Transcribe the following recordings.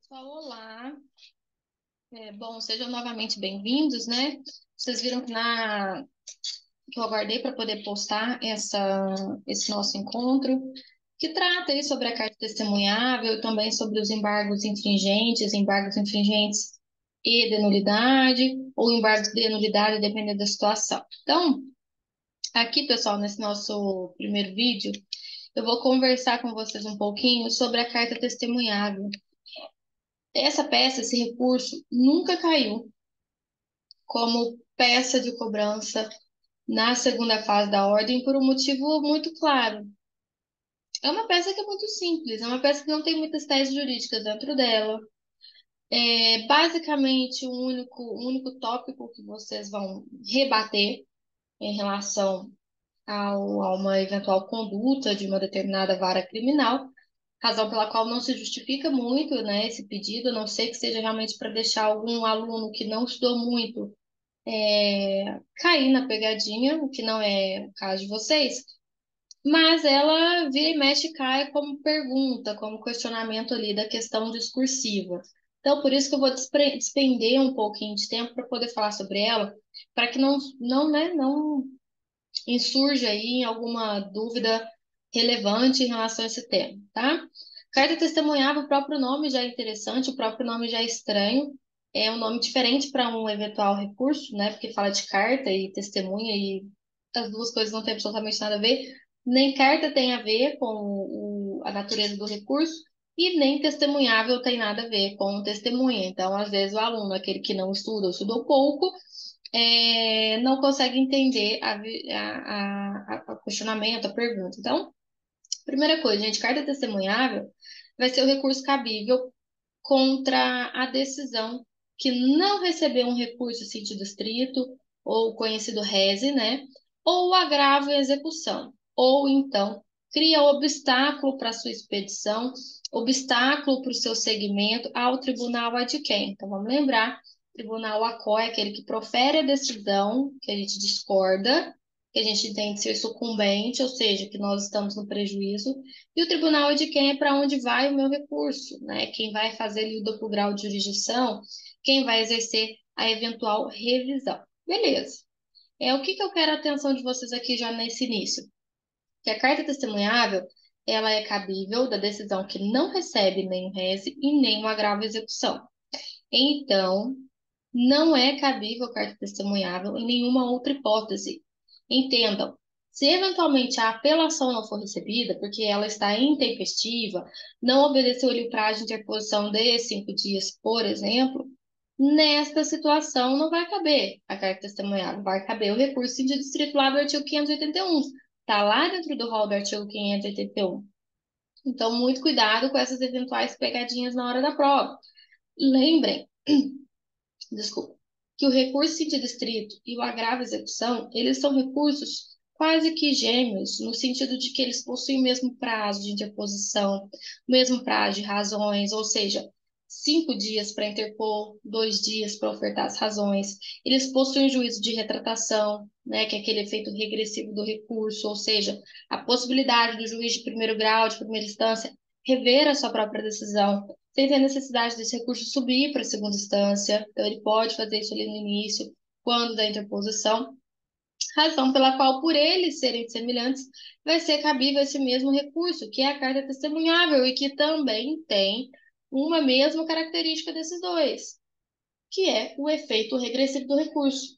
Pessoal, olá. Bom, sejam novamente bem-vindos, né? Vocês viram que eu aguardei para poder postar esse nosso encontro, que trata aí sobre a carta testemunhável e também sobre os embargos infringentes e de nulidade, ou embargos de nulidade, dependendo da situação. Então, aqui, pessoal, nesse nosso primeiro vídeo, eu vou conversar com vocês um pouquinho sobre a carta testemunhável. Essa peça, esse recurso, nunca caiu como peça de cobrança na segunda fase da ordem por um motivo muito claro. É uma peça que é muito simples, é uma peça que não tem muitas teses jurídicas dentro dela. Basicamente, o único tópico que vocês vão rebater em relação a uma eventual conduta de uma determinada vara criminal, razão pela qual não se justifica muito, né, esse pedido, a não ser que seja realmente para deixar algum aluno que não estudou muito cair na pegadinha, o que não é o caso de vocês, mas ela vira e mexe e cai como pergunta, como questionamento ali da questão discursiva. Então, por isso que eu vou despender um pouquinho de tempo para poder falar sobre ela, para que não insurja aí alguma dúvida relevante em relação a esse tema, tá? Carta testemunhável, o próprio nome já é interessante, o próprio nome já é estranho, é um nome diferente para um eventual recurso, né? Porque fala de carta e testemunha e as duas coisas não têm absolutamente nada a ver. Nem carta tem a ver com a natureza do recurso e nem testemunhável tem nada a ver com testemunha. Então, às vezes, o aluno, aquele que não estuda ou estudou pouco, não consegue entender a questionamento, a pergunta. Então, primeira coisa, gente, carta testemunhável vai ser o recurso cabível contra a decisão que não recebeu um recurso sentido estrito, ou conhecido rese, né? Ou agravo em execução. Ou então, cria obstáculo para sua expedição, obstáculo para o seu segmento ao tribunal adquém. Então, vamos lembrar, o tribunal ACO é aquele que profere a decisão, que a gente discorda, que a gente entende ser sucumbente, ou seja, que nós estamos no prejuízo, e o tribunal de quem é para onde vai o meu recurso, né? Quem vai fazer ali o duplo grau de jurisdição, quem vai exercer a eventual revisão. Beleza. O que eu quero a atenção de vocês aqui já nesse início? Que a carta testemunhável, ela é cabível da decisão que não recebe nem o rese e nem o agravo à execução. Então, não é cabível carta testemunhável em nenhuma outra hipótese. Entendam, se eventualmente a apelação não for recebida, porque ela está intempestiva, não obedeceu-lhe o prazo de interposição de 5 dias, por exemplo, nesta situação não vai caber a carta testemunhável, vai caber o recurso de distrito lá do artigo 581. Está lá dentro do rol do artigo 581. Então, muito cuidado com essas eventuais pegadinhas na hora da prova. Lembrem, desculpa, que o recurso de distrito e o agravo à execução, eles são recursos quase que gêmeos, no sentido de que eles possuem o mesmo prazo de interposição, o mesmo prazo de razões, ou seja, 5 dias para interpor, 2 dias para ofertar as razões. Eles possuem juízo de retratação, né, que é aquele efeito regressivo do recurso, ou seja, a possibilidade do juiz de primeiro grau, de primeira instância, rever a sua própria decisão sem ter necessidade desse recurso subir para a segunda instância. Então, ele pode fazer isso ali no início, quando da interposição, razão pela qual, por eles serem semelhantes, vai ser cabível esse mesmo recurso, que é a carta testemunhável, e que também tem uma mesma característica desses dois, que é o efeito regressivo do recurso.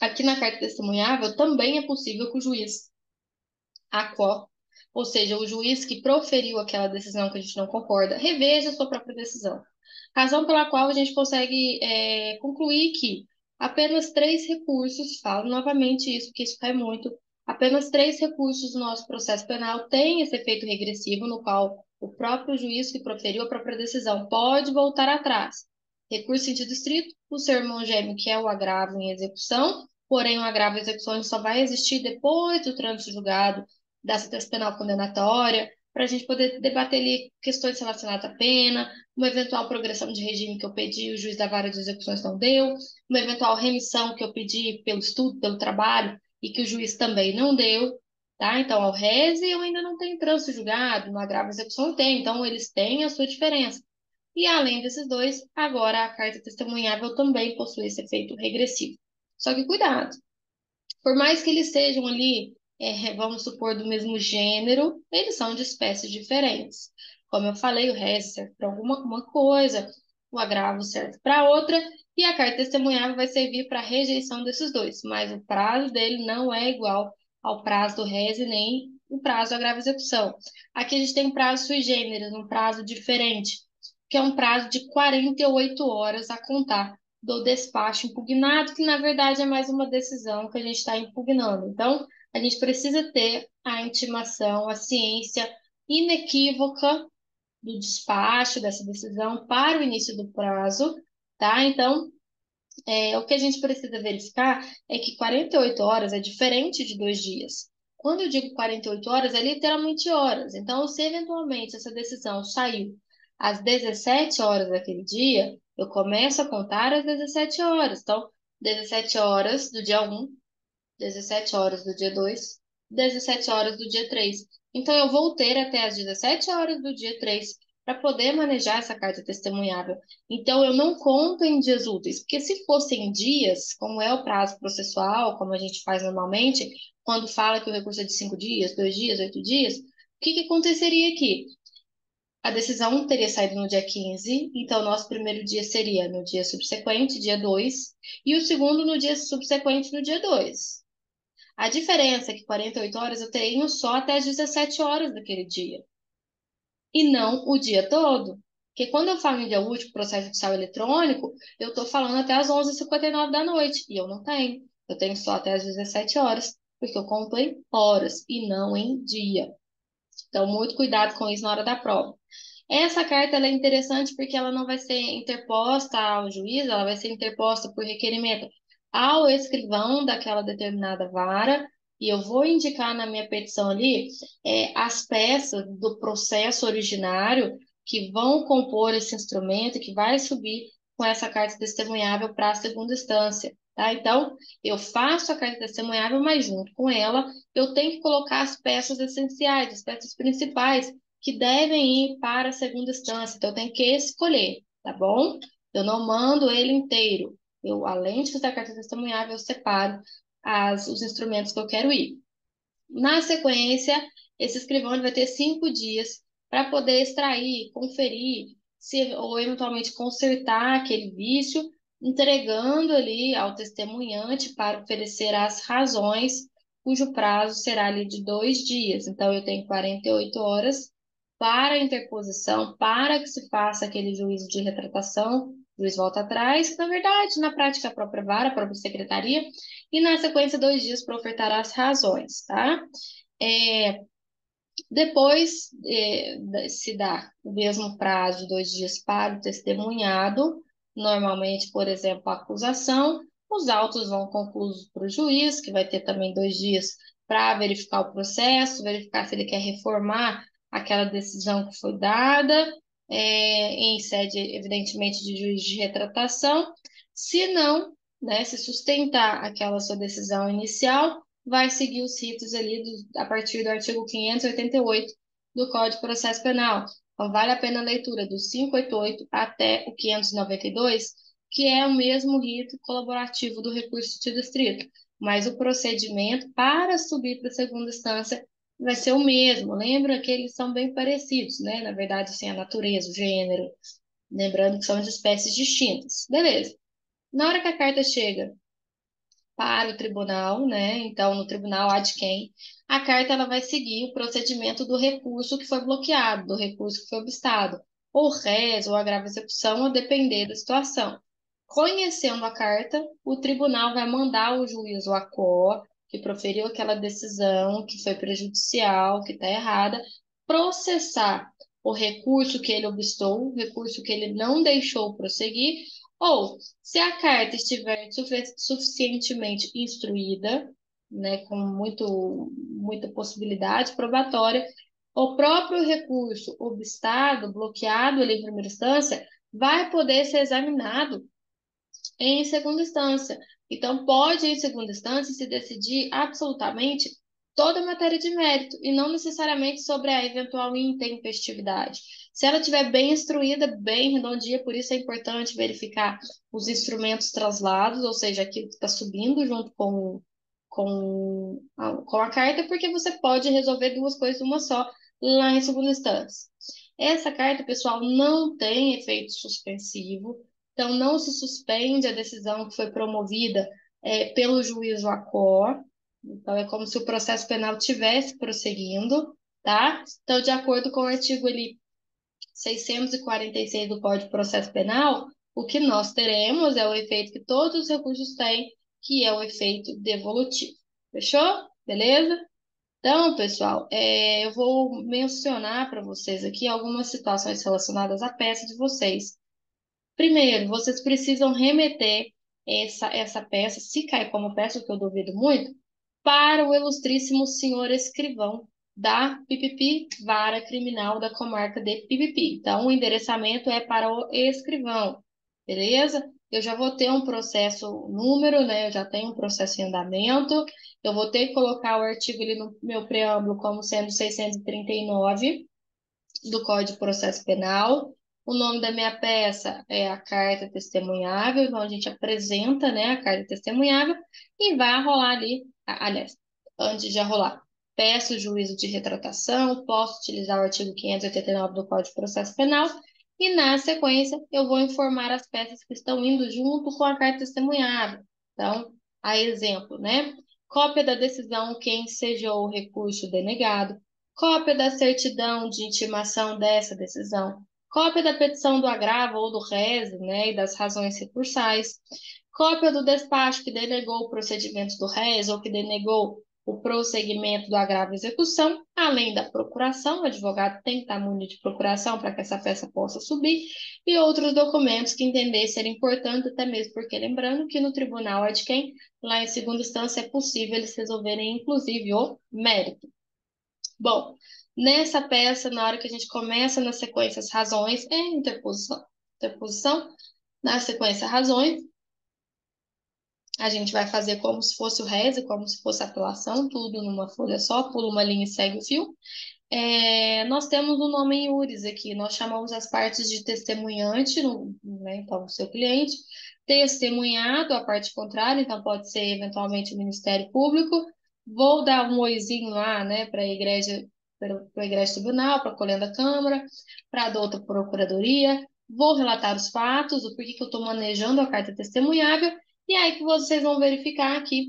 Aqui na carta testemunhável também é possível que o juiz a qual, ou seja, o juiz que proferiu aquela decisão que a gente não concorda, reveja a sua própria decisão. Razão pela qual a gente consegue concluir que apenas 3 recursos, falo novamente isso, porque isso cai muito, apenas 3 recursos do nosso processo penal têm esse efeito regressivo, no qual o próprio juiz que proferiu a própria decisão pode voltar atrás. Recurso em sentido estrito, o seu irmão gêmeo, que é o agravo em execução, porém o agravo em execução só vai existir depois do trânsito julgado da sentença penal condenatória, para a gente poder debater ali questões relacionadas à pena, uma eventual progressão de regime que eu pedi, o juiz da vara de execuções não deu, uma eventual remissão que eu pedi pelo estudo, pelo trabalho, e que o juiz também não deu, tá? Então, ao rese eu ainda não tenho trânsito julgado, no agravo à execução tem, então eles têm a sua diferença. E além desses dois, agora a carta testemunhável também possui esse efeito regressivo. Só que cuidado, por mais que eles sejam ali, vamos supor, do mesmo gênero, eles são de espécies diferentes. Como eu falei, o resto serve para alguma coisa, o agravo serve para outra, e a carta testemunhável vai servir para a rejeição desses dois, mas o prazo dele não é igual ao prazo do rese nem o prazo do agravo execução. Aqui a gente tem um prazo sui generis, um prazo diferente, que é um prazo de 48 horas a contar do despacho impugnado, que na verdade é mais uma decisão que a gente está impugnando. Então, a gente precisa ter a intimação, a ciência inequívoca do despacho dessa decisão para o início do prazo, tá? Então, o que a gente precisa verificar é que 48 horas é diferente de 2 dias. Quando eu digo 48 horas, é literalmente horas. Então, se eventualmente essa decisão saiu às 17 horas daquele dia, eu começo a contar às 17 horas. Então, 17 horas do dia 1, 17 horas do dia 2, 17 horas do dia 3. Então, eu vou ter até as 17 horas do dia 3 para poder manejar essa carta testemunhável. Então, eu não conto em dias úteis, porque se fossem dias, como é o prazo processual, como a gente faz normalmente, quando fala que o recurso é de 5 dias, 2 dias, 8 dias, o que que aconteceria aqui? A decisão teria saído no dia 15, então nosso primeiro dia seria no dia subsequente, dia 2, e o segundo no dia subsequente, no dia 2. A diferença é que 48 horas eu tenho só até as 17 horas daquele dia, e não o dia todo. Porque quando eu falo em dia útil, processo judicial eletrônico, eu estou falando até as 11h59 da noite, e eu não tenho. Eu tenho só até as 17 horas, porque eu conto em horas e não em dia. Então, muito cuidado com isso na hora da prova. Essa carta ela é interessante porque ela não vai ser interposta ao juiz, ela vai ser interposta por requerimento ao escrivão daquela determinada vara, e eu vou indicar na minha petição ali as peças do processo originário que vão compor esse instrumento, que vai subir com essa carta testemunhável para a segunda instância. Tá? Então, eu faço a carta testemunhável, mas junto com ela, eu tenho que colocar as peças essenciais, as peças principais, que devem ir para a segunda instância. Então, eu tenho que escolher, tá bom? Eu não mando ele inteiro. Eu, além de fazer a carta testemunhável, eu separo os instrumentos que eu quero ir. Na sequência, esse escrivão ele vai ter 5 dias para poder extrair, conferir, ou eventualmente consertar aquele vício, entregando ali ao testemunhante para oferecer as razões, cujo prazo será ali de 2 dias. Então, eu tenho 48 horas para a interposição, para que se faça aquele juízo de retratação, o juiz volta atrás, na verdade, na prática, a própria vara, a própria secretaria, e na sequência, 2 dias para ofertar as razões, tá? É, depois se dá o mesmo prazo de 2 dias para o testemunhado, normalmente, por exemplo, a acusação, os autos vão concluídos para o juiz, que vai ter também 2 dias para verificar o processo, verificar se ele quer reformar aquela decisão que foi dada, em sede, evidentemente, de juiz de retratação. Se não, né, se sustentar aquela sua decisão inicial, vai seguir os ritos ali a partir do artigo 588 do Código de Processo Penal. Então, vale a pena a leitura do 588 até o 592, que é o mesmo rito colaborativo do recurso de distrito, mas o procedimento para subir para a segunda instância vai ser o mesmo. Lembra que eles são bem parecidos, né? Na verdade, assim, a natureza, o gênero, lembrando que são de espécies distintas. Beleza. Na hora que a carta chega para o tribunal, né? Então, no tribunal há de quem, a carta ela vai seguir o procedimento do recurso que foi bloqueado, do recurso que foi obstado, ou res, ou agravo execução, a depender da situação. Conhecendo a carta, o tribunal vai mandar o juiz, o ACO, que proferiu aquela decisão que foi prejudicial, que está errada, processar o recurso que ele obstou, o recurso que ele não deixou prosseguir, ou, se a carta estiver suficientemente instruída, né, com muita possibilidade probatória, o próprio recurso obstado, bloqueado ali em primeira instância, vai poder ser examinado em segunda instância. Então, pode, em segunda instância, se decidir absolutamente toda a matéria de mérito e não necessariamente sobre a eventual intempestividade. Se ela estiver bem instruída, bem redondinha, por isso é importante verificar os instrumentos translados, ou seja, aquilo que está subindo junto com a carta, porque você pode resolver duas coisas uma só lá em segunda instância. Essa carta, pessoal, não tem efeito suspensivo, então não se suspende a decisão que foi promovida pelo juízo ACOR. Então, é como se o processo penal tivesse prosseguindo, tá? Então, de acordo com o artigo ali 646 do Código de Processo Penal, o que nós teremos é o efeito que todos os recursos têm, que é o efeito devolutivo. Fechou? Beleza? Então, pessoal, eu vou mencionar para vocês aqui algumas situações relacionadas à peça de vocês. Primeiro, vocês precisam remeter essa peça, se cair como peça, o que eu duvido muito, para o ilustríssimo senhor escrivão da PPP, Vara Criminal da Comarca de PPP. Então, o endereçamento é para o escrivão, beleza? Eu já vou ter um processo número, né? Eu já tenho um processo em andamento. Eu vou ter que colocar o artigo ali no meu preâmbulo como sendo 639 do Código de Processo Penal. O nome da minha peça é a carta testemunhável, então a gente apresenta, né, a carta testemunhável e vai rolar ali, aliás, antes de rolar, peço o juízo de retratação, posso utilizar o artigo 589 do Código de Processo Penal e, na sequência, eu vou informar as peças que estão indo junto com a carta testemunhável. Então, a exemplo, né? Cópia da decisão que ensejou o recurso denegado, cópia da certidão de intimação dessa decisão, cópia da petição do agravo ou do rese, né, e das razões recursais, cópia do despacho que denegou o procedimento do rese ou que denegou o prosseguimento do agravo e execução, além da procuração, o advogado tem que estar munido de procuração para que essa peça possa subir, e outros documentos que entender ser importante, até mesmo porque lembrando que no tribunal é de quem, lá em segunda instância é possível eles resolverem inclusive o mérito. Bom, nessa peça, na hora que a gente começa na sequência as razões, é interposição. Interposição, na sequência razões, a gente vai fazer como se fosse o reze, como se fosse a apelação, tudo numa folha só, pula uma linha e segue o fio. Nós temos o nome em iuris aqui, nós chamamos as partes de testemunhante, né, então o seu cliente, testemunhado, a parte contrária, então pode ser eventualmente o Ministério Público. Vou dar um oizinho lá, né, para a igreja, para a igreja tribunal, para a colenda da Câmara, para a douta Procuradoria. Vou relatar os fatos, o porquê que eu estou manejando a carta testemunhável, e aí que vocês vão verificar que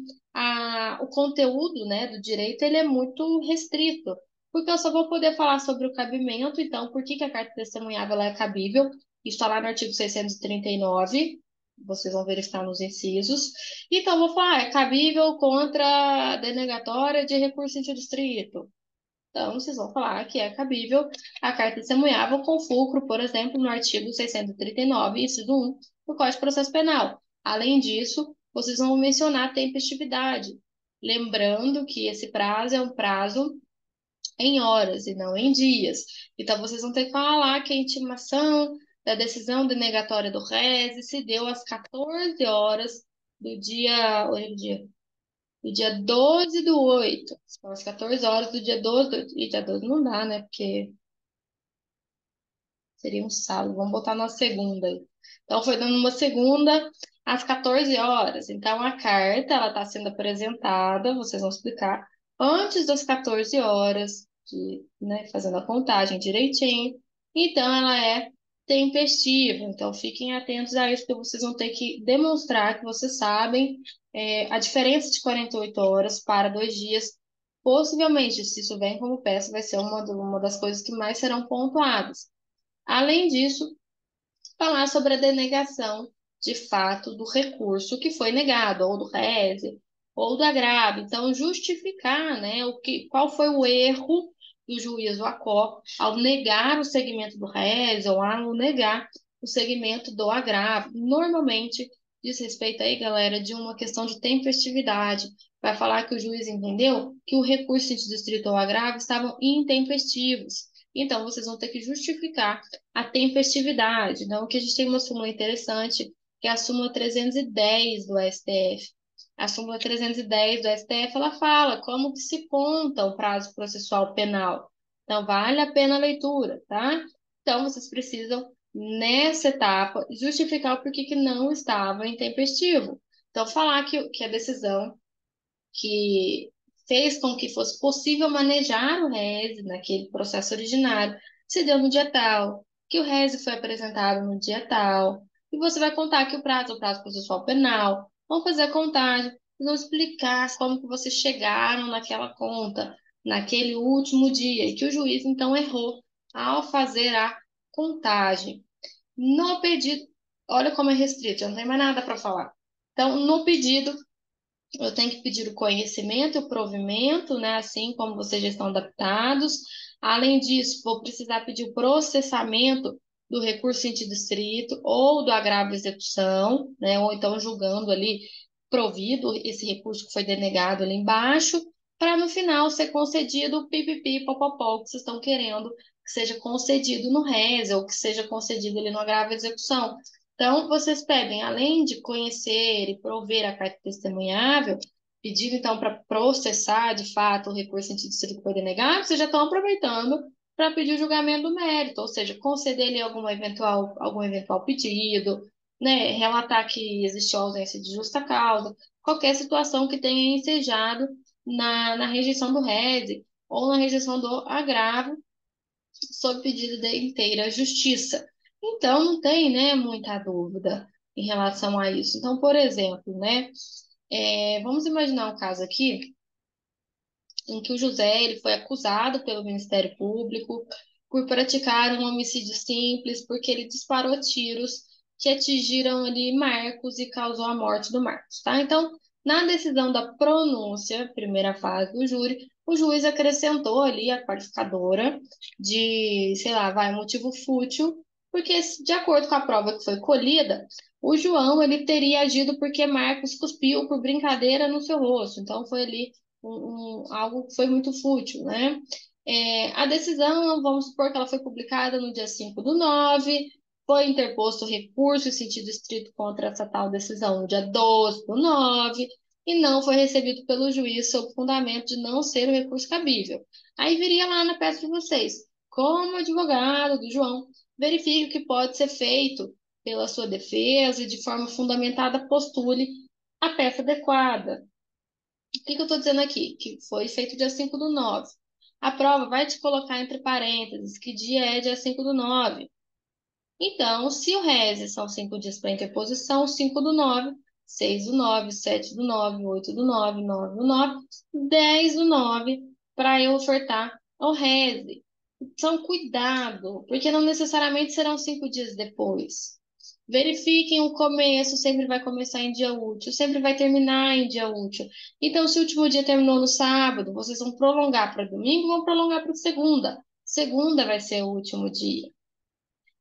o conteúdo, né, do direito ele é muito restrito porque eu só vou poder falar sobre o cabimento, então, por que que a carta testemunhável ela é cabível? Isso está lá no artigo 639, vocês vão verificar nos incisos. Então, eu vou falar, é cabível contra a denegatória de recurso interdistrito. Então, vocês vão falar que é cabível a carta testemunhável com fulcro, por exemplo, no artigo 639, inciso 1, do Código de Processo Penal. Além disso, vocês vão mencionar a tempestividade. Lembrando que esse prazo é um prazo em horas e não em dias. Então, vocês vão ter que falar que a intimação da decisão denegatória do RES se deu às 14 horas do dia, hoje é do dia 12 do 8. São às 14 horas do dia 12 e dia 12 não dá, né? Porque seria um sábado. Vamos botar na segunda. Então, foi dando uma segunda às 14 horas. Então, a carta, ela está sendo apresentada, vocês vão explicar, antes das 14 horas, né, fazendo a contagem direitinho. Então, ela é tempestiva. Então, fiquem atentos a isso, porque vocês vão ter que demonstrar que vocês sabem a diferença de 48 horas para 2 dias. Possivelmente, se isso vem como peça, vai ser uma das coisas que mais serão pontuadas. Além disso, falar sobre a denegação de fato do recurso que foi negado, ou do rese, ou do agravo. Então, justificar, né, qual foi o erro do juiz do ACO ao negar o segmento do rese ou ao negar o segmento do agravo. Normalmente, diz respeito aí, galera, de uma questão de tempestividade. Vai falar que o juiz entendeu que o recurso de distrito ou agravo estavam intempestivos. Então, vocês vão ter que justificar a tempestividade. Então, aqui a gente tem uma súmula interessante, que é a súmula 310 do STF. A súmula 310 do STF, ela fala como que se conta o prazo processual penal. Então, vale a pena a leitura, tá? Então, vocês precisam, nessa etapa, justificar o porquê que não estava intempestivo. Então, falar que a decisão que fez com que fosse possível manejar o RES naquele processo originário se deu no dia tal, que o RES foi apresentado no dia tal, e você vai contar que é o prazo processual penal, vão fazer a contagem, vão explicar como que vocês chegaram naquela conta, naquele último dia, e que o juiz então errou ao fazer a contagem. No pedido, olha como é restrito, já não tem mais nada para falar. Então, no pedido, eu tenho que pedir o conhecimento e o provimento, né? Assim como vocês já estão adaptados. Além disso, vou precisar pedir o processamento do recurso em sentido estrito ou do agravo de execução, né? Ou então julgando ali provido esse recurso que foi denegado ali embaixo, para no final ser concedido o pipipi, popopó, que vocês estão querendo que seja concedido no RES ou que seja concedido ali no agravo de execução. Então, vocês pedem, além de conhecer e prover a carta testemunhável, pedindo então para processar de fato o recurso em sentido que foi denegado, vocês já estão aproveitando para pedir o julgamento do mérito, ou seja, conceder-lhe algum eventual pedido, né, relatar que existiu ausência de justa causa, qualquer situação que tenha ensejado na rejeição do RES ou na rejeição do agravo sob pedido de inteira justiça. Então, não tem, né, muita dúvida em relação a isso. Então, por exemplo, né, vamos imaginar um caso aqui em que o José ele foi acusado pelo Ministério Público por praticar um homicídio simples, porque ele disparou tiros que atingiram ali Marcos e causou a morte do Marcos, tá? Então, na decisão da pronúncia, primeira fase do júri, o juiz acrescentou ali a qualificadora de, sei lá, vai, motivo fútil, porque de acordo com a prova que foi colhida, o João ele teria agido porque Marcos cuspiu por brincadeira no seu rosto. Então foi ali algo que foi muito fútil, né? A decisão, vamos supor que ela foi publicada no dia 5/9, foi interposto recurso em sentido estrito contra essa tal decisão no dia 12/9, e não foi recebido pelo juiz sob fundamento de não ser o recurso cabível. Aí viria lá na peça de vocês, como advogado do João, verifique o que pode ser feito pela sua defesa e de forma fundamentada postule a peça adequada. O que eu estou dizendo aqui? Que foi feito dia 5/9. A prova vai te colocar entre parênteses que dia é dia 5/9. Então, se o RES são 5 dias para interposição, 5/9, 6/9, 7/9, 8/9, 9/9, 10/9 para eu ofertar ao RES. Então, cuidado, porque não necessariamente serão 5 dias depois. Verifiquem o começo, sempre vai começar em dia útil, sempre vai terminar em dia útil. Então, se o último dia terminou no sábado, vocês vão prolongar para domingo, vão prolongar para segunda. Segunda vai ser o último dia.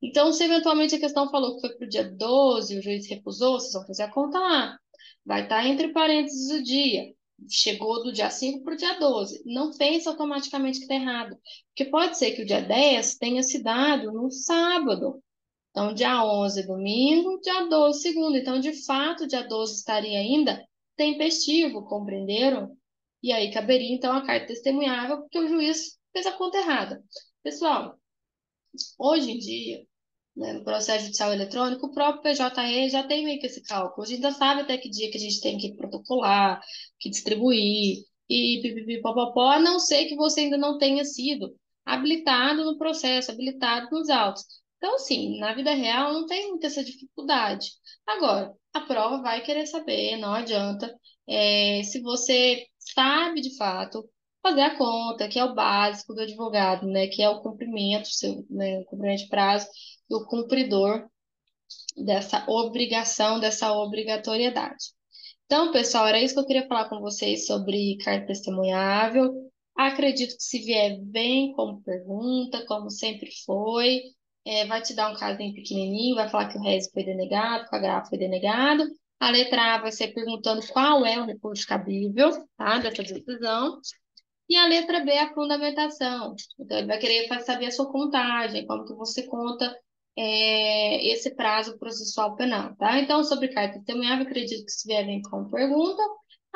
Então, se eventualmente a questão falou que foi para o dia 12 e o juiz recusou, vocês vão fazer a conta lá. Vai estar entre parênteses o dia. Chegou do dia 5 para o dia 12. Não pense automaticamente que está errado. Porque pode ser que o dia 10 tenha se dado no sábado. Então, dia 11, domingo, dia 12, segunda. Então, de fato, dia 12 estaria ainda tempestivo, compreenderam? E aí caberia, então, a carta testemunhável, porque o juiz fez a conta errada. Pessoal, hoje em dia, né, no processo judicial eletrônico, o próprio PJE já tem meio que esse cálculo. A gente já sabe até que dia que a gente tem que protocolar, que distribuir, e pipipipopopó, a não ser que você ainda não tenha sido habilitado no processo, habilitado nos autos. Então, sim, na vida real não tem muita essa dificuldade. Agora, a prova vai querer saber, não adianta, se você sabe de fato fazer a conta, que é o básico do advogado, né, que é o cumprimento, né, o cumprimento de prazo, do cumpridor dessa obrigação, dessa obrigatoriedade. Então, pessoal, era isso que eu queria falar com vocês sobre carta testemunhável. Acredito que se vier bem como pergunta, como sempre foi, vai te dar um casinho pequenininho, vai falar que o RES foi denegado, que o agravo foi denegado. A letra A vai ser perguntando qual é o recurso cabível, tá, dessa decisão. E a letra B é a fundamentação. Então, ele vai querer saber a sua contagem, como que você conta esse prazo processual penal, tá? Então, sobre carta testemunhável, acredito que se vierem com pergunta,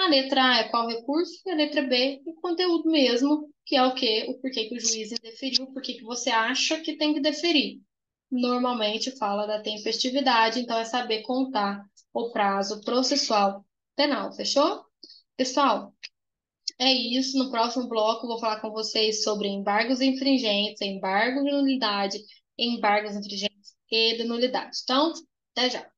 A letra A é qual recurso e a letra B o conteúdo mesmo, que é o quê? O porquê que o juiz indeferiu, o porquê que você acha que tem que deferir. Normalmente fala da tempestividade, então é saber contar o prazo processual penal, fechou? Pessoal, é isso. No próximo bloco, eu vou falar com vocês sobre embargos infringentes, embargo de nulidade, embargos infringentes e de nulidade. Então, até já.